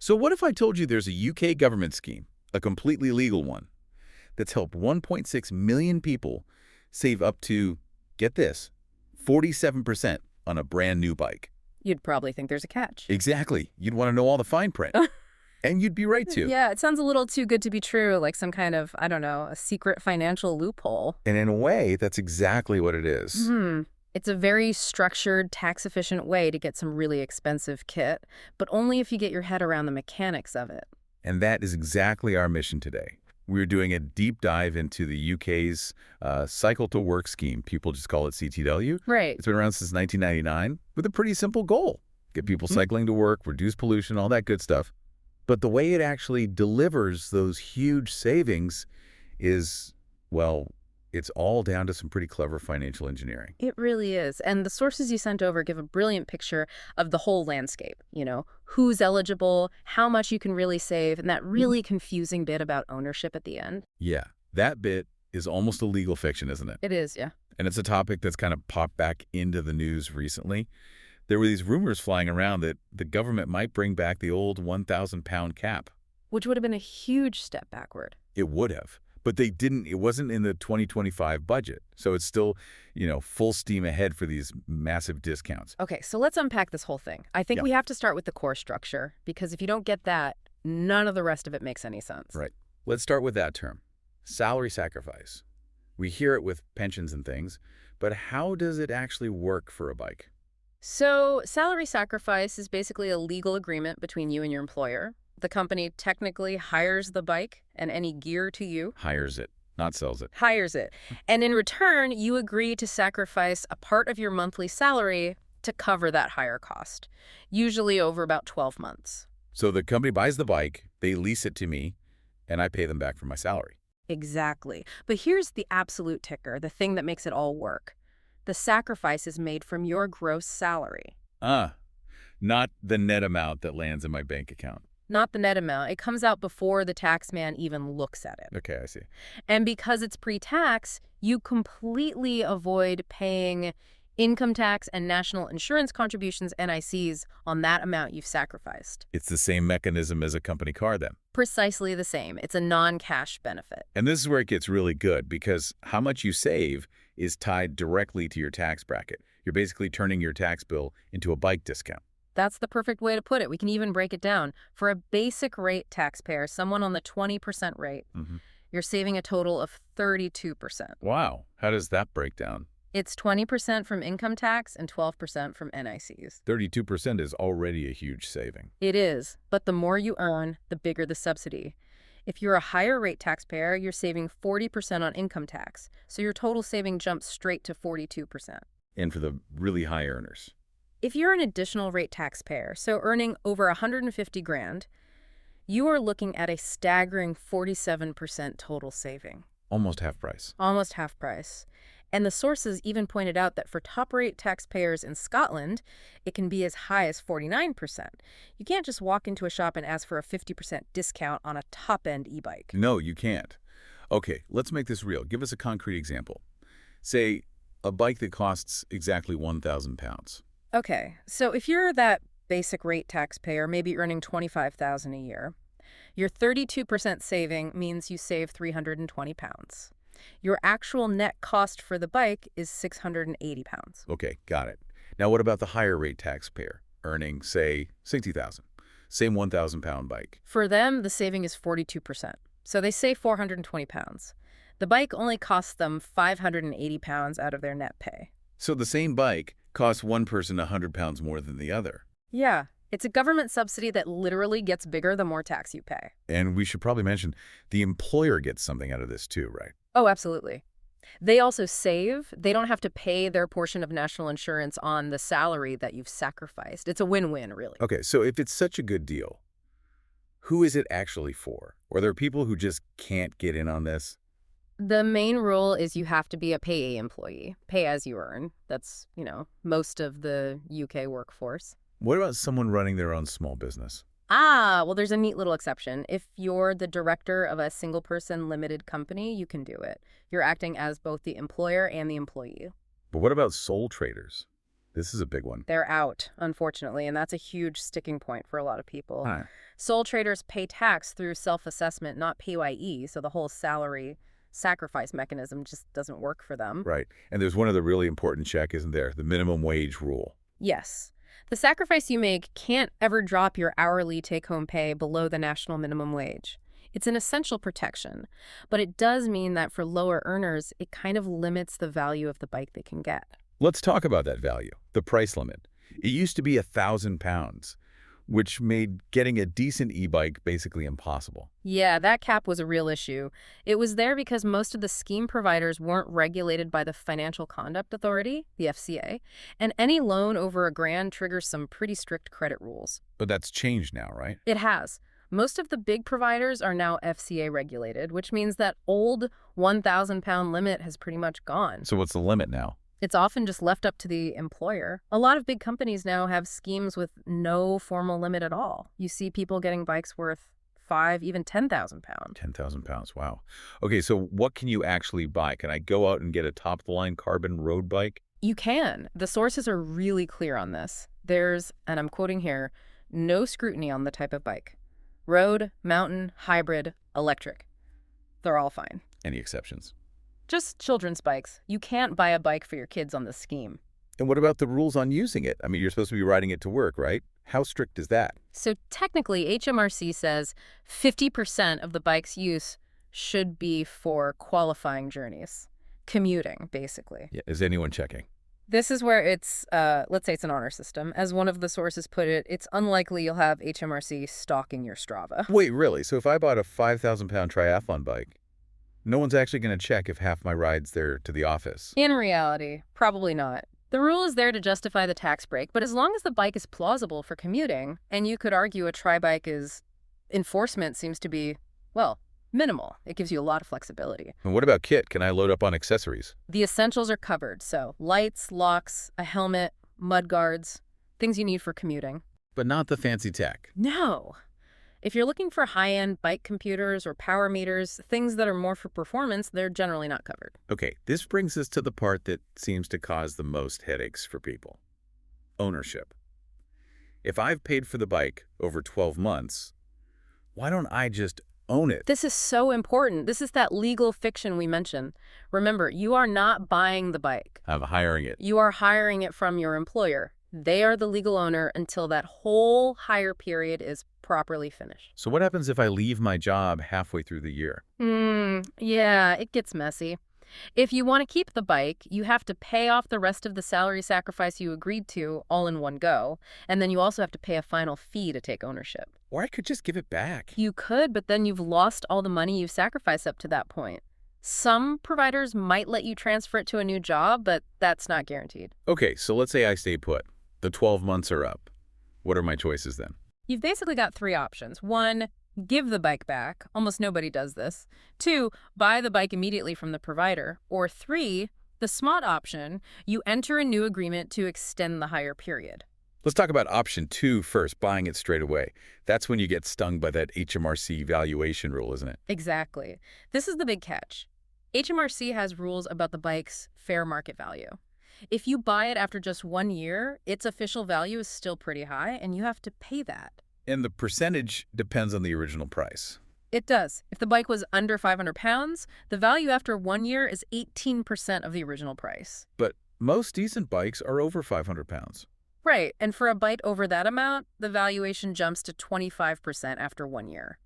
So what if I told you there's a UK government scheme, a completely legal one, that's helped 1.6 million people save up to, get this, 47% on a brand new bike? You'd probably think there's a catch. Exactly. You'd want to know all the fine print. And you'd be right to. Yeah, it sounds a little too good to be true, like some kind of, I don't know, a secret financial loophole. And in a way, that's exactly what it is. It's a very structured, tax-efficient way to get some really expensive kit, but only if you get your head around the mechanics of it. And that is exactly our mission today. We're doing a deep dive into the UK's Cycle to Work scheme. People just call it CTW. Right. It's been around since 1999 with a pretty simple goal. Get people cycling to work, reduce pollution, all that good stuff. But the way it actually delivers those huge savings is, well, it's all down to some pretty clever financial engineering. It really is. And the sources you sent over give a brilliant picture of the whole landscape, who's eligible, how much you can really save, and that really confusing bit about ownership at the end. Yeah, that bit is almost a legal fiction, isn't it? It is, yeah. And it's a topic that's kind of popped back into the news recently. There were these rumors flying around that the government might bring back the old 1,000-pound cap. Which would have been a huge step backward. It would have. But they didn't. It wasn't in the 2025 budget. So it's still, full steam ahead for these massive discounts. Okay, so let's unpack this whole thing. I think we have to start with the core structure, because if you don't get that, none of the rest of it makes any sense. Right. Let's start with that term, salary sacrifice. We hear it with pensions and things, but how does it actually work for a bike? So salary sacrifice is basically a legal agreement between you and your employer. The company technically hires the bike and any gear to you. Hires it, not sells it. Hires it. And in return, you agree to sacrifice a part of your monthly salary to cover that higher cost, usually over about 12 months. So the company buys the bike, they lease it to me, and I pay them back for my salary. Exactly. But here's the absolute ticker, the thing that makes it all work. The sacrifice is made from your gross salary. Not the net amount that lands in my bank account. Not the net amount. It comes out before the tax man even looks at it. Okay, I see. And because it's pre-tax, you completely avoid paying income tax and national insurance contributions, NICs, on that amount you've sacrificed. It's the same mechanism as a company car then. Precisely the same. It's a non-cash benefit. And this is where it gets really good, because how much you save is tied directly to your tax bracket. You're basically turning your tax bill into a bike discount. That's the perfect way to put it. We can even break it down. For a basic rate taxpayer, someone on the 20% rate, you're saving a total of 32%. Wow. How does that break down? It's 20% from income tax and 12% from NICs. 32% is already a huge saving. It is, but the more you earn, the bigger the subsidy. If you're a higher rate taxpayer, you're saving 40% on income tax, so your total saving jumps straight to 42%. And for the really high earners? If you're an additional rate taxpayer, so earning over $150,000, you are looking at a staggering 47% total saving. Almost half price. Almost half price. And the sources even pointed out that for top-rate taxpayers in Scotland, it can be as high as 49%. You can't just walk into a shop and ask for a 50% discount on a top-end e-bike. No, you can't. Okay, let's make this real. Give us a concrete example. Say, a bike that costs exactly 1,000 pounds. Okay, so if you're that basic rate taxpayer, maybe earning $25,000 a year, your 32% saving means you save 320 pounds. Your actual net cost for the bike is 680 pounds. Okay, got it. Now what about the higher rate taxpayer, earning, say, 60,000? Same 1,000-pound bike. For them, the saving is 42%. So they save 420 pounds. The bike only costs them 580 pounds out of their net pay. So the same bike costs one person 100 pounds more than the other. Yeah, it's a government subsidy that literally gets bigger the more tax you pay. And we should probably mention the employer gets something out of this too, right? Oh, absolutely. They also save. They don't have to pay their portion of national insurance on the salary that you've sacrificed. It's a win-win, really. Okay, so if it's such a good deal, who is it actually for? Are there people who just can't get in on this? The main rule is you have to be a payee employee, pay as you earn. That's, most of the UK workforce. What about someone running their own small business? Well, there's a neat little exception. If you're the director of a single-person limited company, you can do it. You're acting as both the employer and the employee. But what about sole traders? This is a big one. They're out, unfortunately, and that's a huge sticking point for a lot of people. Huh. Sole traders pay tax through self-assessment, not PAYE, so the whole salary sacrifice mechanism just doesn't work for them. Right. And there's one other really important check, isn't there? The minimum wage rule. Yes. The sacrifice you make can't ever drop your hourly take-home pay below the national minimum wage. It's an essential protection, but it does mean that for lower earners, it kind of limits the value of the bike they can get. Let's talk about that value, the price limit. It used to be £1,000, which made getting a decent e-bike basically impossible. Yeah, that cap was a real issue. It was there because most of the scheme providers weren't regulated by the Financial Conduct Authority, the FCA, and any loan over $1,000 triggers some pretty strict credit rules. But that's changed now, right? It has. Most of the big providers are now FCA regulated, which means that old 1,000-pound limit has pretty much gone. So what's the limit now? It's often just left up to the employer. A lot of big companies now have schemes with no formal limit at all. You see people getting bikes worth 5, even 10,000 pounds. 10,000 pounds, wow. Okay, so what can you actually buy? Can I go out and get a top-of-the-line carbon road bike? You can. The sources are really clear on this. There's, and I'm quoting here, no scrutiny on the type of bike. Road, mountain, hybrid, electric. They're all fine. Any exceptions? Just children's bikes. You can't buy a bike for your kids on this scheme. And what about the rules on using it? I mean, you're supposed to be riding it to work, right? How strict is that? So technically, HMRC says 50% of the bike's use should be for qualifying journeys. Commuting, basically. Yeah, is anyone checking? This is where it's, let's say it's an honor system. As one of the sources put it, it's unlikely you'll have HMRC stalking your Strava. Wait, really? So if I bought a 5,000-pound triathlon bike, no one's actually going to check if half my ride's there to the office? In reality, probably not. The rule is there to justify the tax break, but as long as the bike is plausible for commuting, and you could argue a tri-bike is, enforcement seems to be, well, minimal. It gives you a lot of flexibility. And what about kit? Can I load up on accessories? The essentials are covered, so lights, locks, a helmet, mud guards, things you need for commuting. But not the fancy tech. No. If you're looking for high-end bike computers or power meters, things that are more for performance, they're generally not covered. Okay, this brings us to the part that seems to cause the most headaches for people. Ownership. If I've paid for the bike over 12 months, why don't I just own it? This is so important. This is that legal fiction we mentioned. Remember, you are not buying the bike. I'm hiring it. You are hiring it from your employer. They are the legal owner until that whole hire period is properly finished. So what happens if I leave my job halfway through the year? Yeah, it gets messy. If you want to keep the bike, you have to pay off the rest of the salary sacrifice you agreed to all in one go, and then you also have to pay a final fee to take ownership. Or I could just give it back. You could, but then you've lost all the money you've sacrificed up to that point. Some providers might let you transfer it to a new job, but that's not guaranteed. Okay, so let's say I stay put. The 12 months are up. What are my choices then? You've basically got 3 options. 1, give the bike back. Almost nobody does this. 2, buy the bike immediately from the provider. Or 3, the SMOT option, you enter a new agreement to extend the hire period. Let's talk about option 2 first, buying it straight away. That's when you get stung by that HMRC valuation rule, isn't it? Exactly. This is the big catch. HMRC has rules about the bike's fair market value. If you buy it after just 1 year, its official value is still pretty high, and you have to pay that. And the percentage depends on the original price. It does. If the bike was under 500 pounds, the value after 1 year is 18% of the original price. But most decent bikes are over 500 pounds. Right, and for a bike over that amount, the valuation jumps to 25% after 1 year.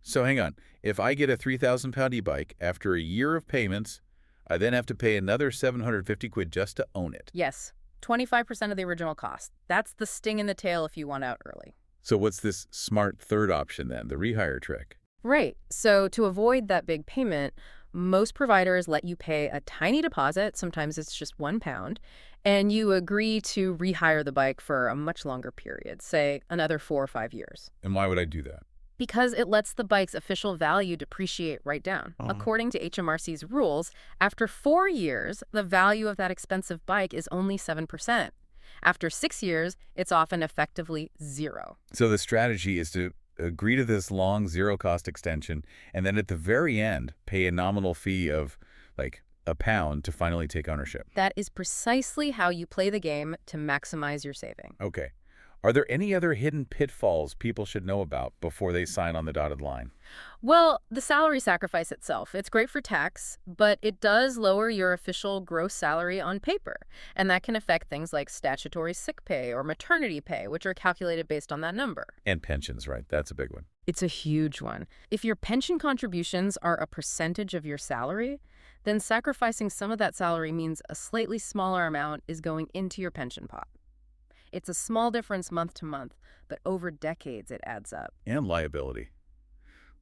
So hang on. If I get a 3,000-pound e-bike after a year of payments, I then have to pay another 750 quid just to own it. Yes, 25% of the original cost. That's the sting in the tail if you want out early. So what's this smart third option then, the rehire trick? Right. So to avoid that big payment, most providers let you pay a tiny deposit, sometimes it's just £1, and you agree to rehire the bike for a much longer period, say another 4 or 5 years. And why would I do that? Because it lets the bike's official value depreciate right down. According to HMRC's rules, after 4 years, the value of that expensive bike is only 7%. After 6 years, it's often effectively 0. So the strategy is to agree to this long zero-cost extension and then at the very end pay a nominal fee of like a pound to finally take ownership. That is precisely how you play the game to maximize your saving. Okay. Are there any other hidden pitfalls people should know about before they sign on the dotted line? Well, the salary sacrifice itself, it's great for tax, but it does lower your official gross salary on paper. And that can affect things like statutory sick pay or maternity pay, which are calculated based on that number. And pensions, right? That's a big one. It's a huge one. If your pension contributions are a percentage of your salary, then sacrificing some of that salary means a slightly smaller amount is going into your pension pot. It's a small difference month to month, but over decades it adds up. And liability.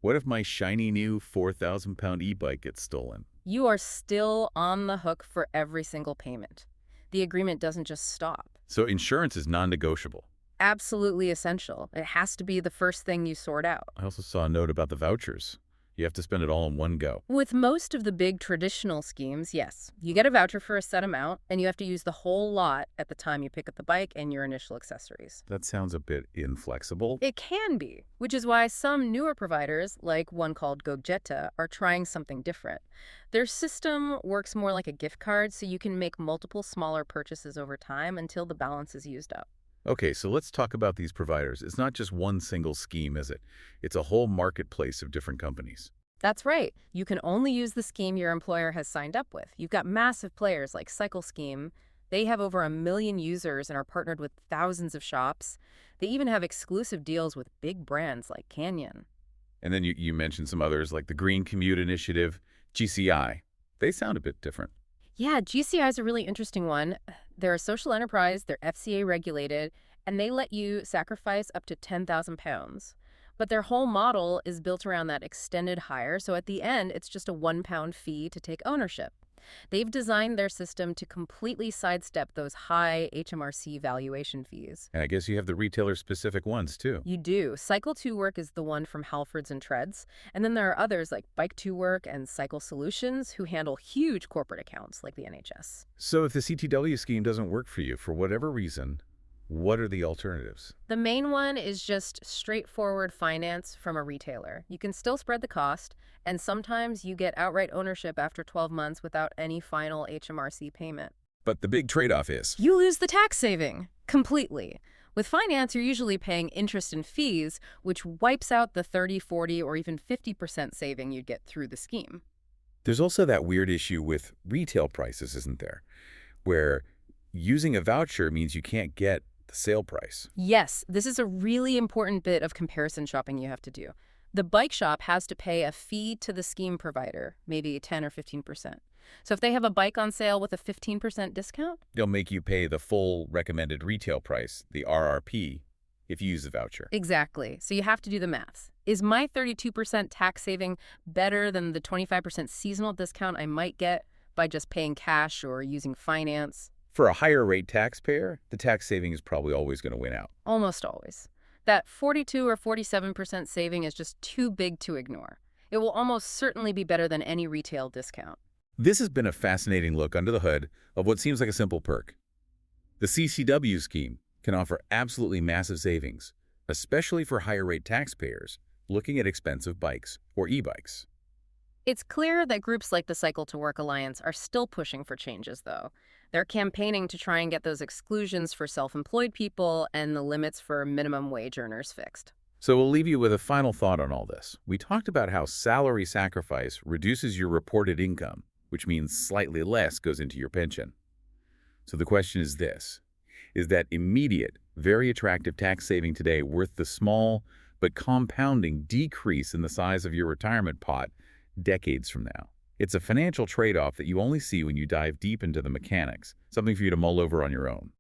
What if my shiny new 4,000-pound e-bike gets stolen? You are still on the hook for every single payment. The agreement doesn't just stop. So insurance is non-negotiable. Absolutely essential. It has to be the first thing you sort out. I also saw a note about the vouchers. You have to spend it all in one go. With most of the big traditional schemes, yes, you get a voucher for a set amount, and you have to use the whole lot at the time you pick up the bike and your initial accessories. That sounds a bit inflexible. It can be, which is why some newer providers, like one called Gojeta, are trying something different. Their system works more like a gift card, so you can make multiple smaller purchases over time until the balance is used up. Okay, so let's talk about these providers. It's not just one single scheme, is it? It's a whole marketplace of different companies. That's right. You can only use the scheme your employer has signed up with. You've got massive players like Cycle Scheme. They have over 1 million users and are partnered with thousands of shops. They even have exclusive deals with big brands like Canyon. And then you mentioned some others like the Green Commute Initiative, GCI. They sound a bit different. Yeah, GCI is a really interesting one. They're a social enterprise, they're FCA regulated, and they let you sacrifice up to 10,000 pounds. But their whole model is built around that extended hire, so at the end, it's just a £1 fee to take ownership. They've designed their system to completely sidestep those high HMRC valuation fees. And I guess you have the retailer-specific ones, too. You do. Cycle to Work is the one from Halfords and Treads. And then there are others like Bike to Work and Cycle Solutions who handle huge corporate accounts like the NHS. So if the CTW scheme doesn't work for you for whatever reason, what are the alternatives? The main one is just straightforward finance from a retailer. You can still spread the cost, and sometimes you get outright ownership after 12 months without any final HMRC payment. But the big trade-off is You lose the tax saving completely. With finance, you're usually paying interest and fees, which wipes out the 30, 40, or even 50% saving you'd get through the scheme. there's also that weird issue with retail prices, isn't there? Where using a voucher means you can't get the sale price. Yes, this is a really important bit of comparison shopping you have to do. The bike shop has to pay a fee to the scheme provider, maybe 10 or 15%. So if they have a bike on sale with a 15% discount, They'll make you pay the full recommended retail price, the RRP, if you use the voucher. exactly. So you have to do the math. Is my 32% tax saving better than the 25% seasonal discount I might get by just paying cash or using finance? For a higher rate taxpayer, the tax saving is probably always going to win out. Almost always. That 42 or 47% saving is just too big to ignore. It will almost certainly be better than any retail discount. This has been a fascinating look under the hood of what seems like a simple perk. The CCW scheme can offer absolutely massive savings, especially for higher rate taxpayers looking at expensive bikes or e-bikes. It's clear that groups like the Cycle to Work Alliance are still pushing for changes, though. They're campaigning to try and get those exclusions for self-employed people and the limits for minimum wage earners fixed. So we'll leave you with a final thought on all this. We talked about how salary sacrifice reduces your reported income, which means slightly less goes into your pension. So the question is this: is that immediate, very attractive tax saving today worth the small but compounding decrease in the size of your retirement pot decades from now? It's a financial trade-off that you only see when you dive deep into the mechanics, something for you to mull over on your own.